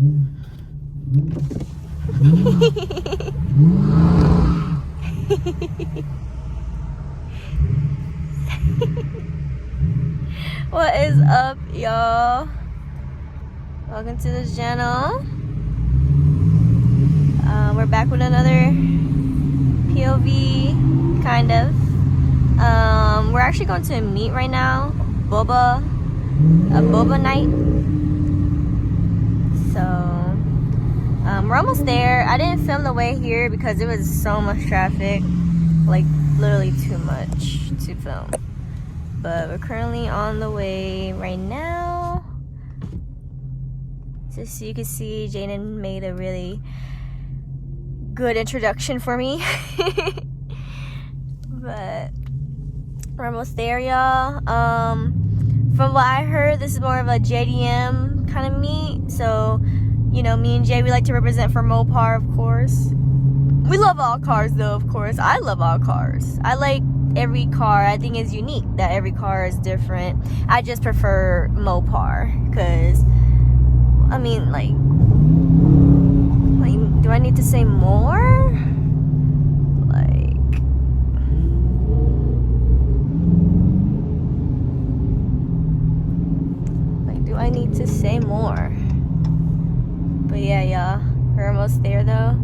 What is up, y'all? Welcome to the channel. We're back with another POV, kind of. We're actually going to meet right now. Boba, a Boba night. So, we're almost there. I didn't film the way here because it was so much traffic. Like, literally too much to film. But we're currently on the way right now. Just so you can see, Jaden made a really good introduction for me. But we're almost there, y'all. From what I heard, this is more of a JDM kind of meet. So, you know, me and Jay, we like to represent for Mopar, of course. We love all cars, though, of course. I love all cars. I like every car. I think it's unique that every car is different. I just prefer Mopar because, I mean, like, do I need to say more? Do I need to say more? But yeah, y'all, we're almost there though.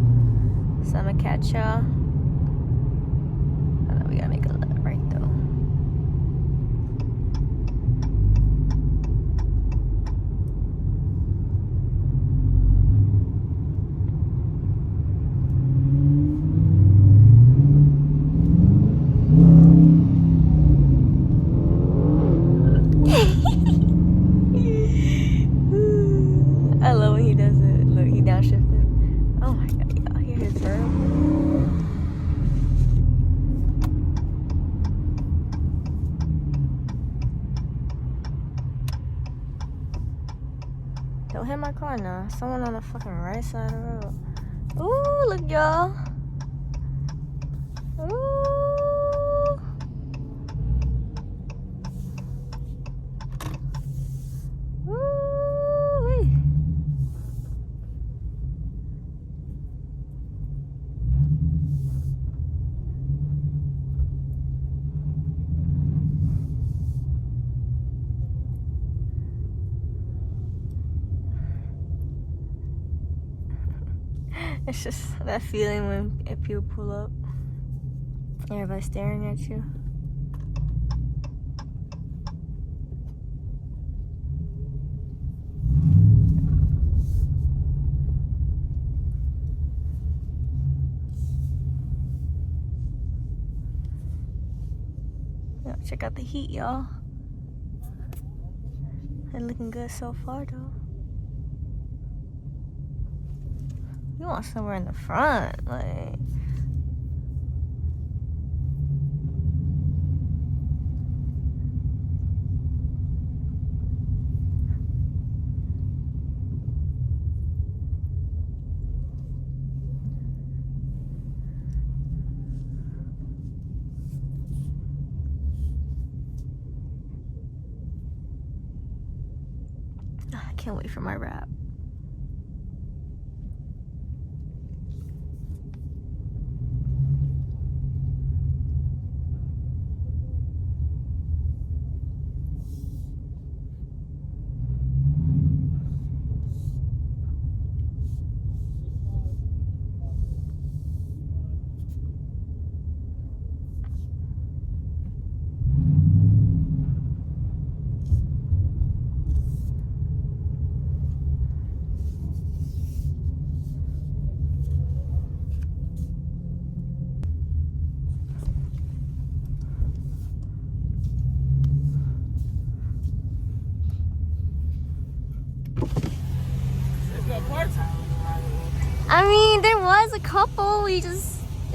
So I'm gonna catch y'all. Oh, no, we gotta make a left right though. I love when he does it. Look, he downshifted. Oh my god, y'all hear his verb? Don't hit my car now. Someone on the fucking right side of the road. Ooh, look, y'all. Ooh. Ooh-wee. It's just that feeling when people pull up. Everybody staring at you. Yeah, check out the heat, y'all. They're looking good so far, though. You want somewhere in the front, like. I can't wait for my wrap. I mean, there was a couple. It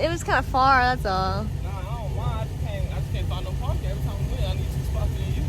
was kind of far, that's all. Nah, I don't mind. I just can't find no parking. Every time we win, I need 2 spots to you.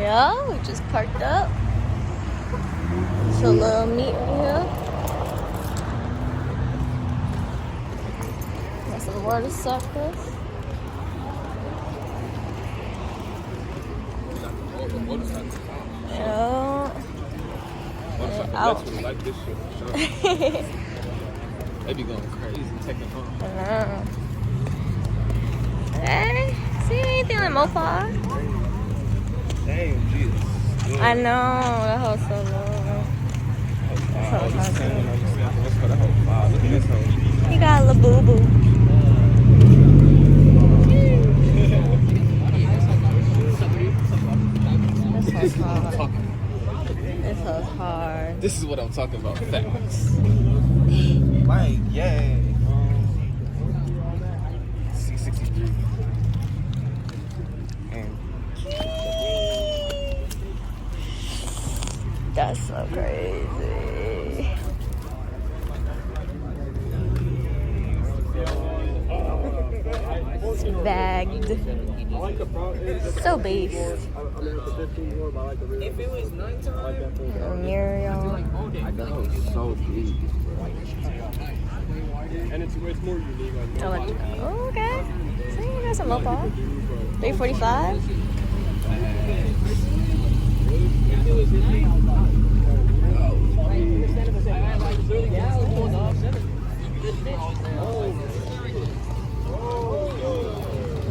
Yeah, we just parked up. It's a little meat right here. Got some motorcycles. Yeah. Motorcycle veterans like this shit for sure. They be going crazy taking home. I know. Hey, see anything like Mopar? Damn, Jesus. I know, that hoe's so low. Look at this hoe. He got a little boo boo. This hoe's hard. This hoe's hard. This is what I'm talking about. Facts. Like, yay. C63. That's so crazy. It's bagged. So based. If it was nighttime, Muriel. that was so deep. And it's more unique. Oh, okay. So you got some Mopar. 345.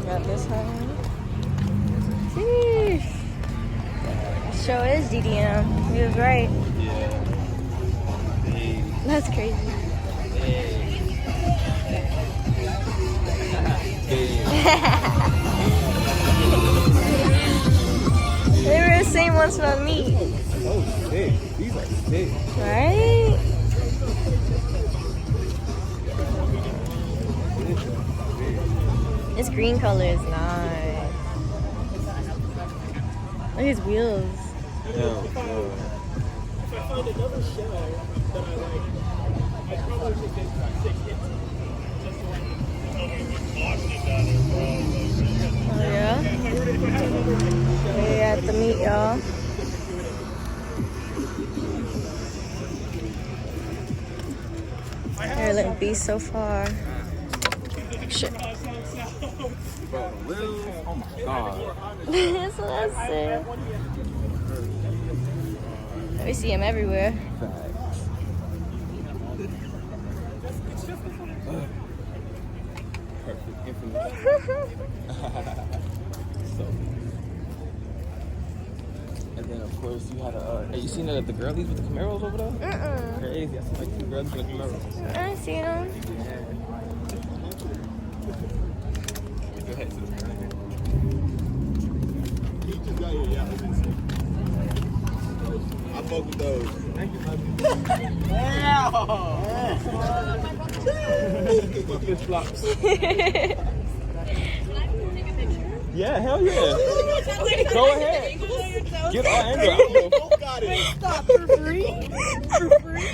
Got this one. Sheesh. Show is DDM. He was right. Yeah. That's crazy. They were the same ones from me. Oh, sick. These are sick. Right? This green color is nice. Look at his wheels. Yeah. If I find another shell that I like, I probably should get 6 hits. Just so Oh yeah? We at the meet, y'all. They're like beast so far. Shit. Bro, Lil, oh my god. That's what I said. We see him everywhere. Perfect. Infinite. So. And then of course you had a. Hey, you seen that at the girlies with the Camaros over there? Crazy. I seen like 2 girlies with the Camaros. I see him. Go ahead to the He just got here, yeah. I fuck with those. Thank you, man. Good flops. Yeah, hell yeah. Go ahead. Get our anger out. Got it. Stop for free. For free.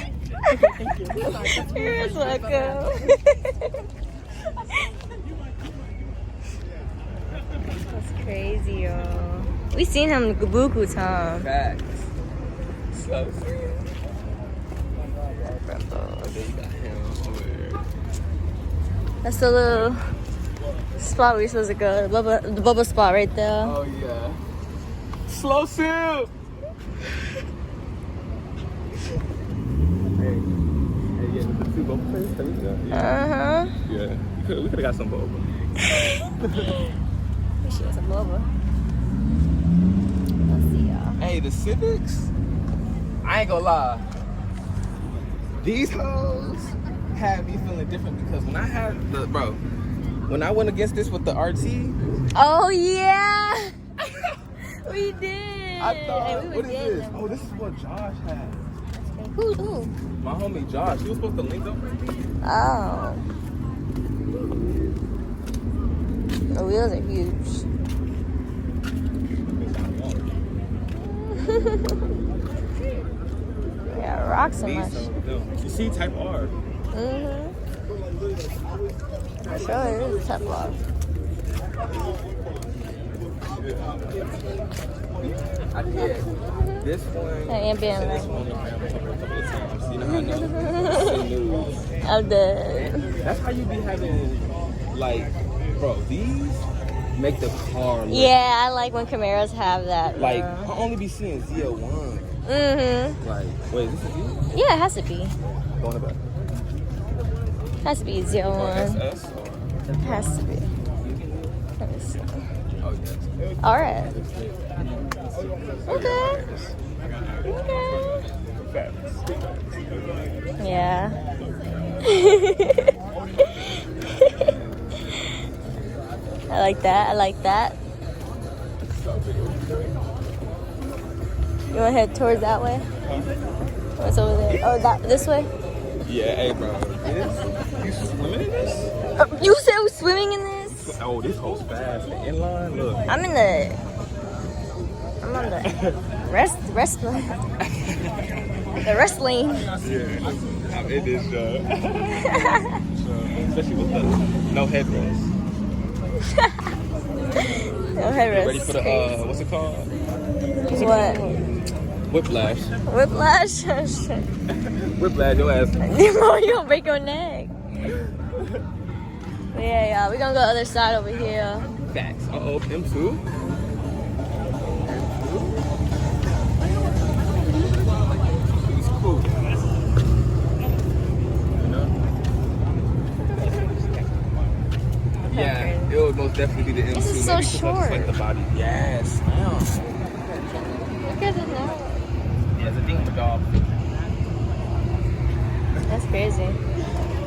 You're welcome. That's crazy, yo. We seen him buku time. Facts. So That's the little spot where you're supposed to go. The Boba spot right there. oh yeah. Slow soup. Hey, yeah, the 2 Boba players. Uh-huh. Yeah, we could have got some Boba. We should have some Boba. Let's see, y'all. Hey, the Civics. I ain't gonna lie. These hoes had me feeling different because when I had when I went against this with the RT, Oh, yeah. We did. I thought, Hey, we what were is dead this? then. Oh, this is what Josh had. Who? My homie Josh, he was supposed to link up with me. Oh. The wheels are huge. Yeah, rocks so much. You see Type R. Mm-hmm. For sure, it is Teflon. I did. This one. I am being This right. one on the ground a couple of times. You know how I know? See news. I'm dead. That's how you be having, like, bro, these make the car look. Yeah, I like when Camaros have that. Like, I'll only be seeing Z01. Mm-hmm. Like, wait, is this a Z? Yeah, it has to be. Going about. Has to be Or 01. SS? Or? Has to be. Let me see. Oh, yes. All right. Okay. Okay. Yeah. I like that. I like that. You want to head towards that way? What's over there? Oh, this way? Yeah, hey, bro. You swimming in this? You said we're swimming in this? Oh, this hole's fast. The inline, look. I'm on the rest lane. The rest lane. Yeah, it is, especially with the no headrest. No headrest. Ready for the, what's it called? What? Whiplash. Whiplash? Whiplash, your ass. You gonna break your neck. But yeah, y'all, we're gonna go other side over here. Facts. Uh-oh, them too. It's cool. You know? Yeah, it would most definitely be the M2. This is so Maybe 'cause I just short. like the body. Yes. Wow. Look at it now. Yeah, it's a thing with the dog. That's crazy.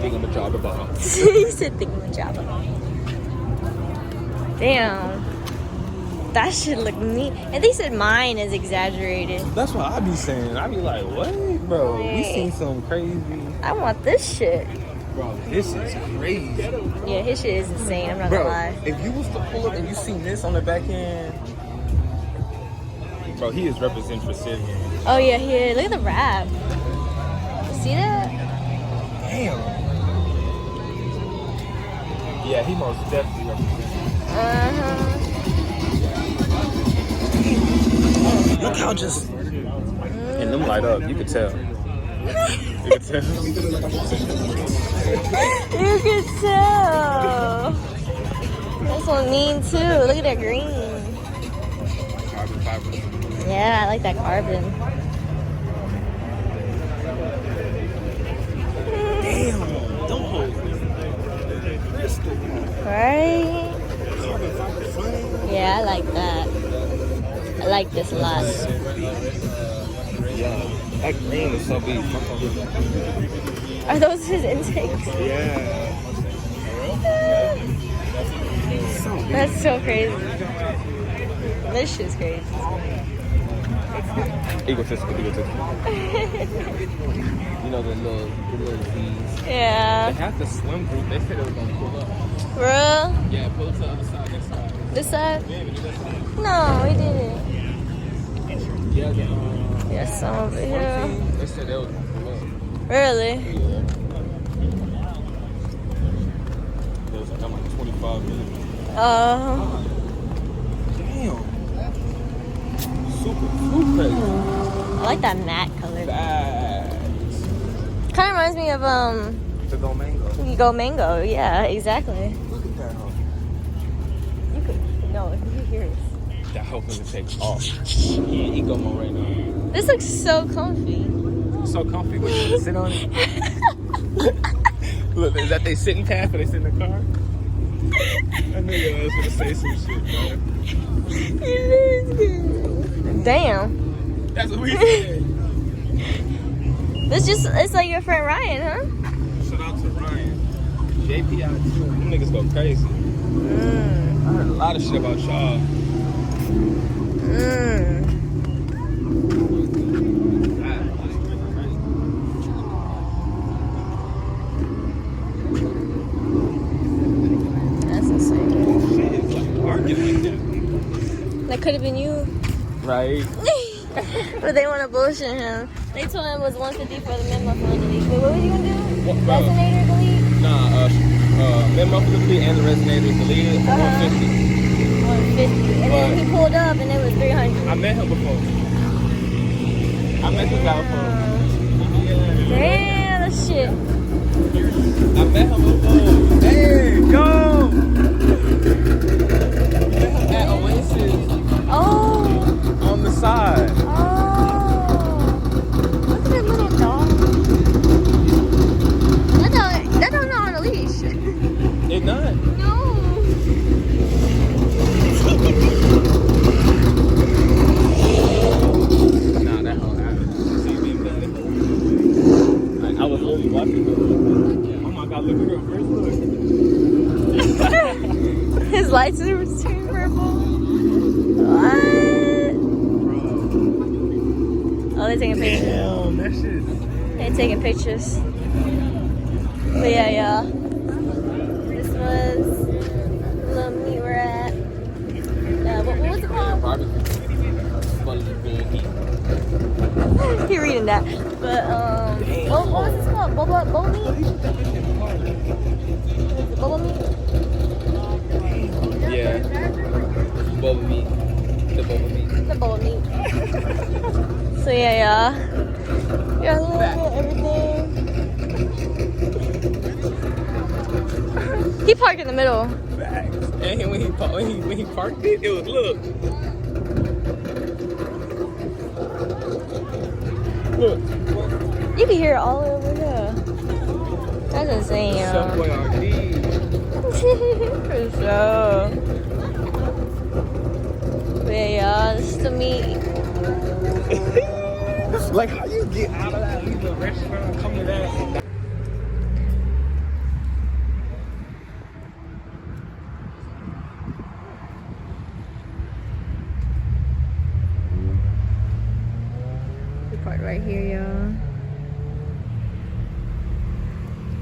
Thing on the job about. You said thingamajabba. Damn. That should look neat. And they said mine is exaggerated. That's what I be saying. I be like, what, bro? We seen some crazy. I want this shit. Bro, this is crazy. Yeah, his shit is insane. I'm not Bro, gonna lie. if you was to pull up and you seen this on the back end, bro, he is representing for City. Oh yeah, here. Look at the wrap. You see that? Damn. Yeah, he most definitely represents. Look how just. And them light up. You could tell. You could tell. You can tell. This one mean too. Look at that green. Carbon fiber. Yeah, I like that carbon. Damn. Them hoes. Right? Yeah, I like that. I like this a lot. Yeah. That green is so big. Are those his intakes? Yeah. That's so crazy. This shit's crazy. Egotistical. You know, the little Z's. They Yeah. have the swim group. They said it was going to pull up. For real? Yeah, pull it to the other side, next side. This side? Yeah, but that's side. No, we didn't. Yeah, There's some over here. they said they was going to pull up. Really? Yeah. They was like, I'm like 25 minutes. Damn. Super crazy. I like that matte color. Facts. Kind of reminds me of To go mango. Go Mango. Yeah, exactly. Look at that hoe. You could no, if you hear it. That hoe finna take off. Yeah, ego mode right now. This looks so comfy. It's so comfy when you sit on it. Look, is that they sitting path or they sit in the car? I knew you was gonna say some shit, bro. Damn. That's what we said. It's like your friend Ryan, huh? Shout out to Ryan. JPI too. Them niggas go crazy. I heard a lot of shit about y'all. That's insane. Shit is like arguing like that. That could have been you. Right. But they want to bullshit him. They told him it was 150 for the memo for the delete. Wait, what was you gonna do? What, bro? Resonator delete? Nah, memo for the delete and the resonator deleted for 150. 150. 250. And then he pulled up and it was 300. I met him before. I met this guy before. Yeah. Damn, that shit. I met him before. Hey, yo! At Oasis. Oh. On the side. Oh. Look at that little dog. That dog not on a leash. It not? No. Nah, that whole happened. See me I was really watching her. Oh my god, look at her first look. His lights are turned purple. What? Oh, they're taking pictures. Damn, that shit. They're taking pictures. But yeah, y'all. This was the little meet we're at. What was it called? He reading that. But what was this called? Boba meat? Boba meat? Yeah. Boba meat. The boba meat. The boba meat. So yeah, y'all. Yeah, a little bit of everything. He parked in the middle. And when he parked it, it was look. Look. You can hear it all over here. That's insane, y'all. Subway RD. For sure. But yeah, y'all, this is the meat. Like how you get out of that, leave the restaurant, come to that. We parked right here, y'all.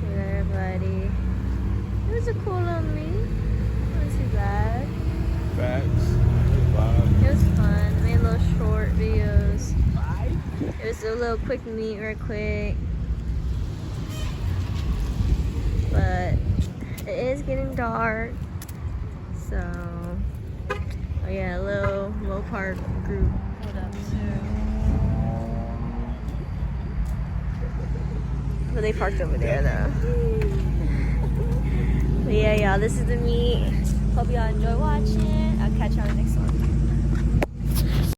With everybody. It was a cool little meet. It wasn't too bad. Facts. It was fun. Made little short videos. It was a little quick meet, real quick. But it is getting dark. So, oh yeah, a little park group. Hold up, but they parked over there though. But yeah, y'all, this is the meet. Hope y'all enjoy watching. I'll catch y'all on the next one.